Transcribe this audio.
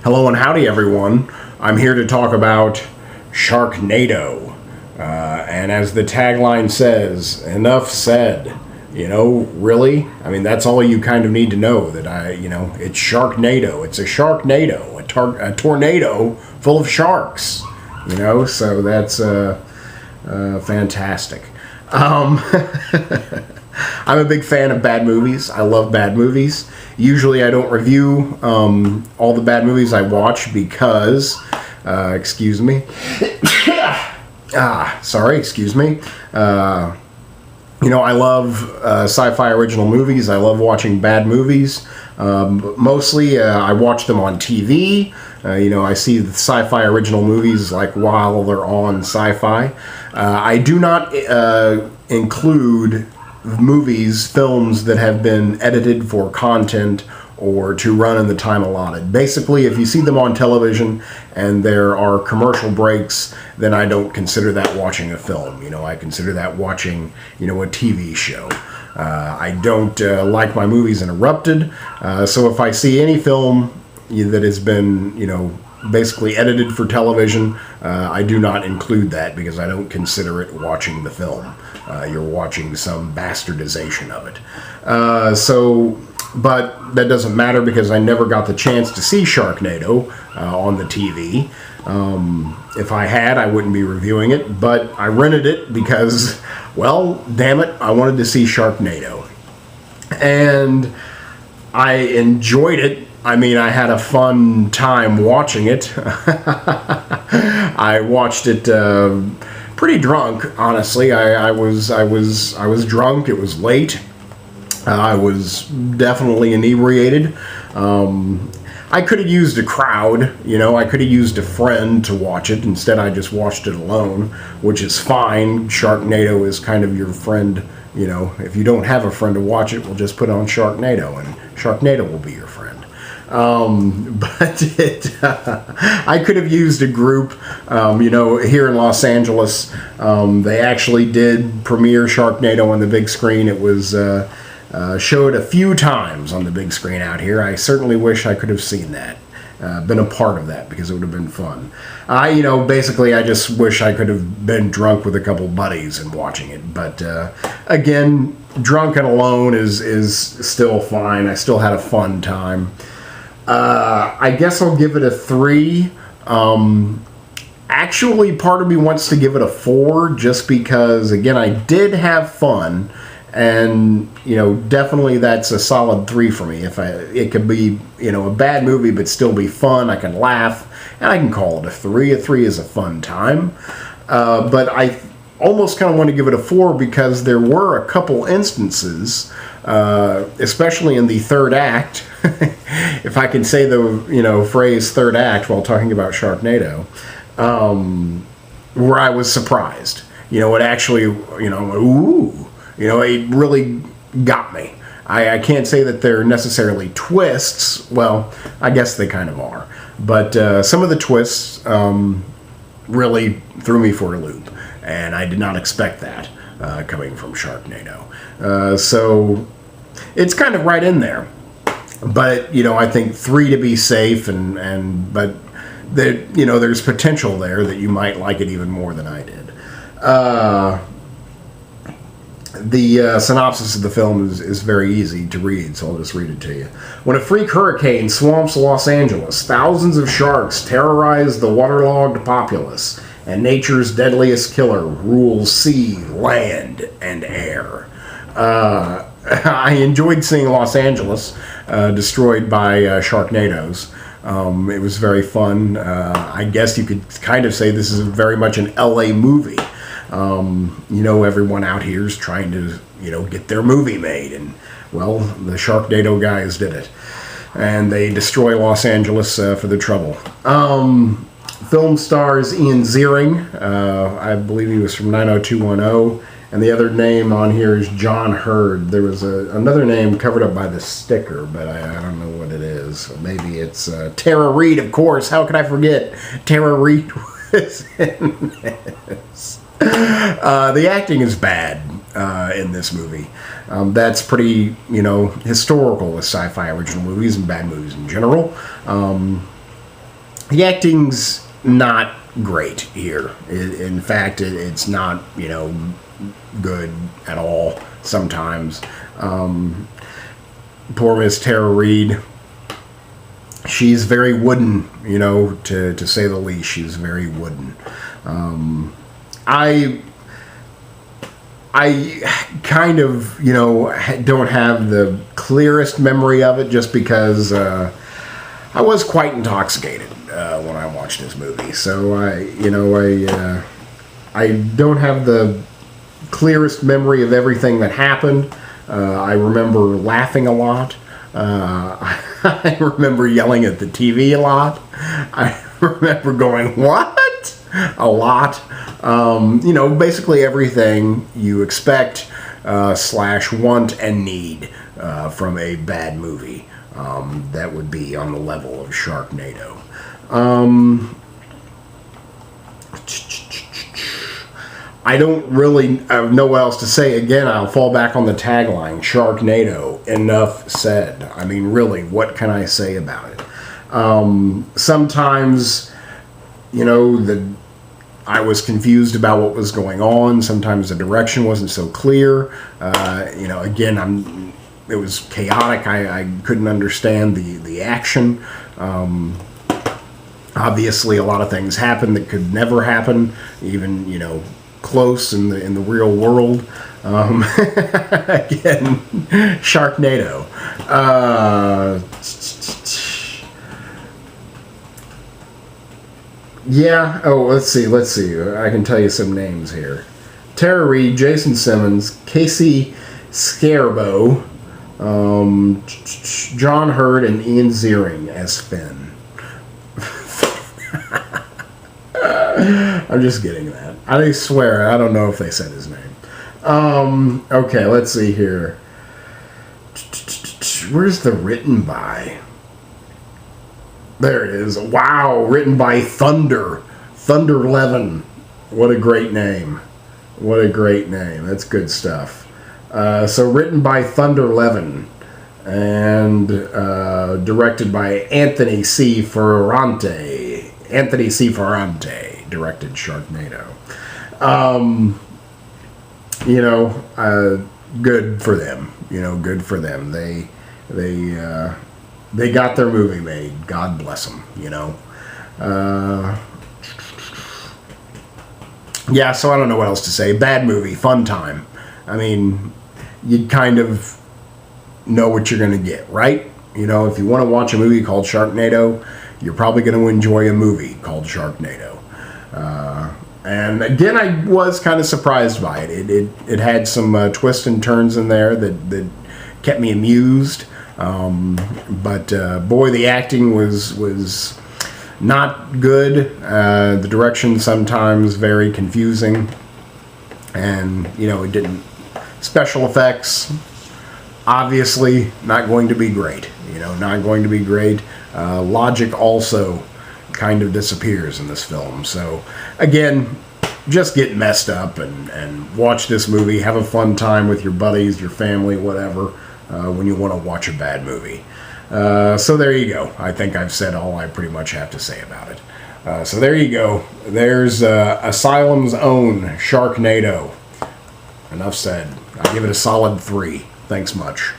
Hello and howdy, everyone. I'm here to talk about Sharknado. And as the tagline says, enough said. Really? I mean, that's all you kind of need to know, that it's Sharknado. It's a Sharknado, a tornado full of sharks. So that's fantastic. I'm a big fan of bad movies. I love bad movies. Usually I don't review all the bad movies I watch because, excuse me. Excuse me. I love sci-fi original movies. I love watching bad movies. Mostly I watch them on TV. I see the sci-fi original movies like while they're on sci-fi. I do not include films that have been edited for content or to run in the time allotted. Basically, if you see them on television and there are commercial breaks, then I don't consider that watching a film. I consider that watching, a TV show. I don't like my movies interrupted, so if I see any film that has been, basically edited for television, I do not include that because I don't consider it watching the film. You're watching some bastardization of it. But that doesn't matter because I never got the chance to see Sharknado on the TV. If I had, I wouldn't be reviewing it, but I rented it because, well, damn it, I wanted to see Sharknado. And I enjoyed it. I mean, I had a fun time watching it. I watched it pretty drunk, honestly. I was drunk. It was late. I was definitely inebriated. I could have used a crowd, I could have used a friend to watch it. Instead, I just watched it alone, which is fine. Sharknado is kind of your friend, If you don't have a friend to watch it, we'll just put on Sharknado, and Sharknado will be your friend. I could have used a group, here in Los Angeles. They actually did premiere Sharknado on the big screen. It was showed a few times on the big screen out here. I certainly wish I could have seen that, been a part of that, because it would have been fun. Basically I just wish I could have been drunk with a couple buddies and watching it. But again, drunk and alone is still fine. I still had a fun time. I guess I'll give it a 3. Actually, part of me wants to give it a 4 just because, again, I did have fun, and definitely that's a solid 3 for me. It could be a bad movie but still be fun. I can laugh, and I can call it a 3. A 3 is a fun time, but I almost kind of want to give it a 4 because there were a couple instances, especially in the third act, if I can say the phrase third act while talking about Sharknado, where I was surprised. It actually, ooh, it really got me. I can't say that they're necessarily twists. Well, I guess they kind of are. But some of the twists really threw me for a loop. And I did not expect that coming from Sharknado. So it's kind of right in there. But, I think 3 to be safe, but there's potential there that you might like it even more than I did. The synopsis of the film is very easy to read, so I'll just read it to you. When a freak hurricane swamps Los Angeles, thousands of sharks terrorize the waterlogged populace, and nature's deadliest killer rules sea, land, and air. I enjoyed seeing Los Angeles destroyed by Sharknadoes. It was very fun. I guess you could kind of say this is very much an LA movie. Everyone out here is trying to, get their movie made. And, well, the Sharknado guys did it. And they destroy Los Angeles for the trouble. Film stars Ian Ziering. I believe he was from 90210. And the other name on here is John Hurd. There was another name covered up by the sticker, but I don't know what it is. Maybe it's Tara Reid, of course. How could I forget? Tara Reid was in this. The acting is bad in this movie. That's pretty, historical with sci-fi original movies and bad movies in general. The acting's not great here. In fact, it's not, good at all sometimes. Poor Miss Tara Reid. She's very wooden, to say the least. She's very wooden. I kind of, don't have the clearest memory of it just because I was quite intoxicated when I watched this movie. So I don't have the clearest memory of everything that happened. I remember laughing a lot. I remember yelling at the TV a lot. I remember going, "What?" a lot. Basically everything you expect / want and need from a bad movie. That would be on the level of Sharknado. I don't really know what else to say. Again, I'll fall back on the tagline, Sharknado, enough said. I mean, really, what can I say about it? Sometimes, I was confused about what was going on. Sometimes the direction wasn't so clear. Again, it was chaotic. I couldn't understand the action. Obviously, a lot of things happened that could never happen, even, close in the real world. Again, Sharknado. Yeah. Oh, let's see. I can tell you some names here: Tara Reid, Jason Simmons, Casey Scarbo, John Hurd, and Ian Ziering as Finn. I'm just getting that. I swear, I don't know if they said his name. Okay, let's see here. Where's the written by? There it is. Wow, written by Thunder Levin. What a great name. What a great name. That's good stuff. So written by Thunder Levin and directed by Anthony C. Ferrante. Anthony C. Ferrante directed Sharknado. Good for them. Good for them. They got their movie made. God bless them. Yeah. So I don't know what else to say. Bad movie, fun time. I mean, you kind of know what you're going to get, right? If you want to watch a movie called Sharknado, you're probably going to enjoy a movie called Sharknado. And again, I was kind of surprised by it. It had some twists and turns in there that kept me amused. But boy, the acting was not good. The direction sometimes very confusing, and it didn't. Special effects, obviously not going to be great. Not going to be great. Logic also kind of disappears in this film. So again, just get messed up and watch this movie. Have a fun time with your buddies, your family, whatever, when you want to watch a bad movie. So there you go. I think I've said all I pretty much have to say about it. So there you go. There's Asylum's own Sharknado. Enough said. I give it a solid 3. Thanks much.